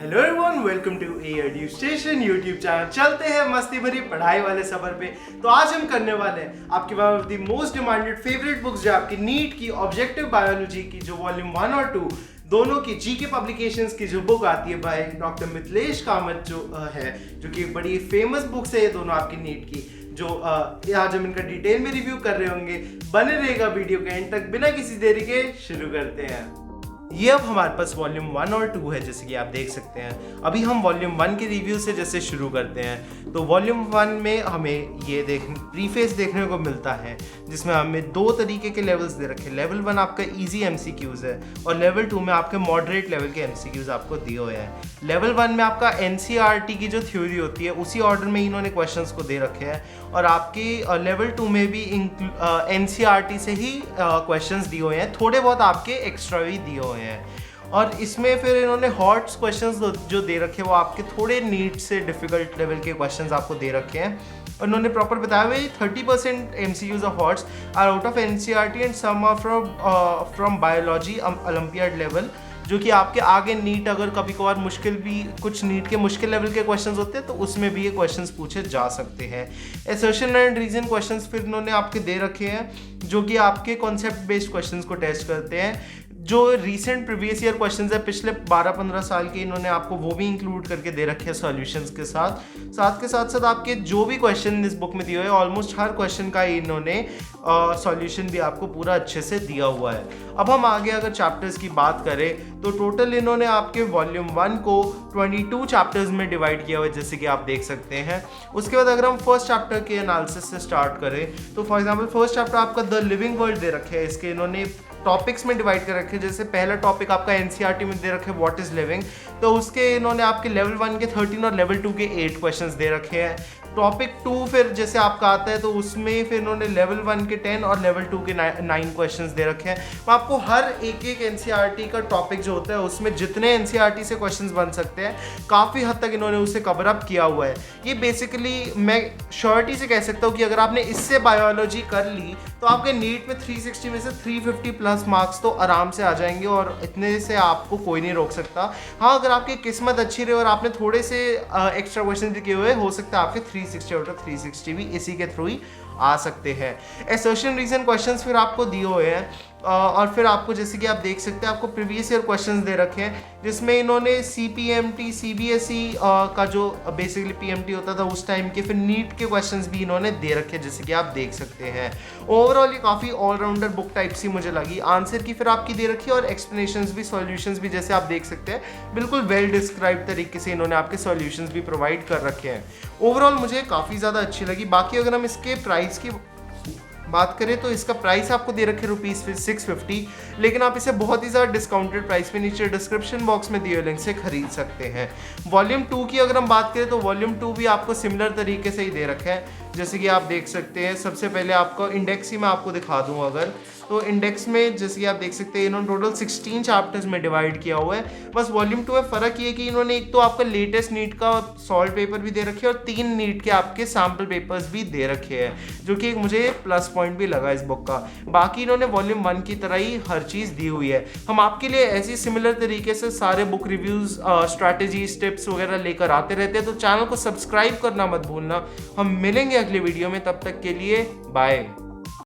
Hello everyone, welcome to Airdew station YouTube channel. चलते हैं मस्ती भरी पढ़ाई वाले सफर पे। तो आज हम करने वाले हैं आपकी one of the most demanded favourite books, जो आपकी नीट की ऑब्जेक्टिव बायोलॉजी की जो वॉल्यूम 1 और 2 दोनों की जीके पब्लिकेशंस की जो बुक आती है बाय डॉक्टर मिथिलेश कामत जो है, जो कि एक बड़ी फेमस बुक्स है ये दोनों आपकी नीट की, जो आज हम इनका डिटेल में रिव्यू कर रहे होंगे। बने रहेगा वीडियो के एंड तक। बिना किसी देरी के शुरू करते हैं। ये अब हमारे पास वॉल्यूम 1 और 2 है, जैसे कि आप देख सकते हैं। अभी हम वॉल्यूम 1 के रिव्यू से जैसे शुरू करते हैं, तो वॉल्यूम 1 में हमें ये प्रीफेस देखने को मिलता है, जिसमें हमें दो तरीके के लेवल्स दे रखे हैं। लेवल 1 आपका इजी एमसीक्यूज है और लेवल 2 में आपके मॉडरेट लेवल के एमसीक्यूज आपको दिए हुए हैं। लेवल 1 में आपका एनसीईआरटी की जो थ्योरी होती है उसी ऑर्डर में इन्होंने क्वेश्चंस को दे रखे हैं, और आपकी लेवल 2 में भी एनसीईआरटी से ही क्वेश्चंस दिए हुए हैं, थोड़े बहुत आपके एक्स्ट्रा भी दिए हुए हैं। और इसमें फिर इन्होंने हॉट क्वेश्चंस जो दे रखे हैं वो आपके थोड़े नीट से डिफिकल्ट लेवल के क्वेश्चंस आपको दे रखे हैं, और उन्होंने प्रॉपर बताया हुआ 30% MCQs of HOTS are out of NCERT and some are from biology olympiad level, जो कि आपके आगे नीट अगर कभी कभार मुश्किल भी कुछ नीट के मुश्किल लेवल के क्वेश्चंस होते हैं तो उसमें भी ये क्वेश्चंस पूछे जा सकते हैं। असर्शन एंड रीजन क्वेश्चंस फिर इन्होंने आपके दे रखे हैं, जो कि आपके कॉन्सेप्ट बेस्ड क्वेश्चंस को टेस्ट करते हैं। जो रीसेंट प्रीवियस ईयर क्वेश्चंस है पिछले 12-15 साल के, इन्होंने आपको वो भी इंक्लूड करके दे रखे हैं सॉल्यूशंस के साथ आपके जो भी क्वेश्चन इस बुक में दिए हुए हैं, ऑलमोस्ट हर क्वेश्चन का इन्होंने सॉल्यूशन भी आपको पूरा अच्छे से दिया हुआ है। अब हम आगे अगर चैप्टर्स की बात करें तो टोटल इन्होंने आपके वॉल्यूम 1 को 22 चैप्टर्स में डिवाइड किया हुआ है, जैसे कि आप देख सकते हैं। उसके बाद अगर हम फर्स्ट चैप्टर के एनालिसिस से स्टार्ट करें तो फॉर एग्जांपल फर्स्ट चैप्टर आपका द लिविंग वर्ल्ड दे रखे हैं। इसके इन्होंने टॉपिक्स में डिवाइड कर रखे हैं। जैसे पहला टॉपिक आपका एनसीईआरटी में दे रखे हैं व्हाट इज लिविंग, तो उसके इन्होंने आपके लेवल 1 के 13 और लेवल 2 के 8 क्वेश्चंस दे रखे हैं। टॉपिक 2 फिर जैसे आपका आता है तो उसमें फिर इन्होंने लेवल 1 के 10 और लेवल 2 के 9 क्वेश्चंस दे रखे हैं। तो आपको हर एक एनसीईआरटी का टॉपिक जो होता है उसमें जितने एनसीईआरटी से क्वेश्चंस बन सकते हैं काफ़ी हद तक इन्होंने उसे कवर अप किया हुआ है। ये बेसिकली मैं श्योरिटी से कह सकता हूँ कि अगर आपने इससे बायोलॉजी कर ली तो आपके नीट में 360 में से 350 प्लस मार्क्स तो आराम से आ जाएंगे, और इतने से आपको कोई नहीं रोक सकता। हाँ, अगर आपकी किस्मत अच्छी रही और आपने थोड़े से एक्स्ट्रा क्वेश्चन भी किए हुए, हो सकता है आपके 360 आउट ऑफ 360 भी इसी के थ्रू ही आ सकते हैं। असर्शन रीजन क्वेश्चंस फिर आपको दिए हुए हैं, और फिर आपको जैसे कि आप देख सकते हैं आपको प्रीवियस ईयर क्वेश्चंस दे रखे हैं, जिसमें इन्होंने CPMT CBSE का जो बेसिकली PMT होता था उस टाइम के, फिर नीट के क्वेश्चंस भी इन्होंने दे रखे हैं, जैसे कि आप देख सकते हैं। ओवरऑल ये काफ़ी ऑलराउंडर बुक टाइप सी मुझे लगी। आंसर की फिर आपकी दे रखी है और एक्सप्लेनेशंस भी, सॉल्यूशंस भी, जैसे आप देख सकते हैं बिल्कुल वेल डिस्क्राइब तरीके से इन्होंने आपके सॉल्यूशंस भी प्रोवाइड कर रखे हैं। ओवरऑल मुझे काफ़ी ज़्यादा अच्छी लगी। बाकी अगर हम इसके प्राइस की बात करें तो इसका प्राइस आपको दे रखे ₹650, लेकिन आप इसे बहुत ही ज़्यादा डिस्काउंटेड प्राइस पे नीचे डिस्क्रिप्शन बॉक्स में दिए लिंक से खरीद सकते हैं। वॉल्यूम 2 की अगर हम बात करें तो वॉल्यूम 2 भी आपको सिमिलर तरीके से ही दे रखा है, जैसे कि आप देख सकते हैं। सबसे पहले आपको इंडेक्स ही मैं आपको दिखा दूँ अगर, तो इंडेक्स में जैसे कि आप देख सकते हैं इन्होंने टोटल 16 चैप्टर्स में डिवाइड किया हुआ है। बस वॉल्यूम 2 में फ़र्क ये है कि इन्होंने एक तो आपका लेटेस्ट नीट का सॉल्व पेपर भी दे रखे हैं और 3 नीट के आपके सैम्पल पेपर्स भी दे रखे हैं, जो कि मुझे प्लस पॉइंट भी लगा इस बुक का। बाकी इन्होंने वॉल्यूम 1 की तरह ही हर चीज़ दी हुई है। हम आपके लिए ऐसी सिमिलर तरीके से सारे बुक रिव्यूज़, स्ट्रैटेजीज, टिप्स वगैरह लेकर आते रहते हैं, तो चैनल को सब्सक्राइब करना मत भूलना। हम मिलेंगे अगले वीडियो में, तब तक के लिए बाय।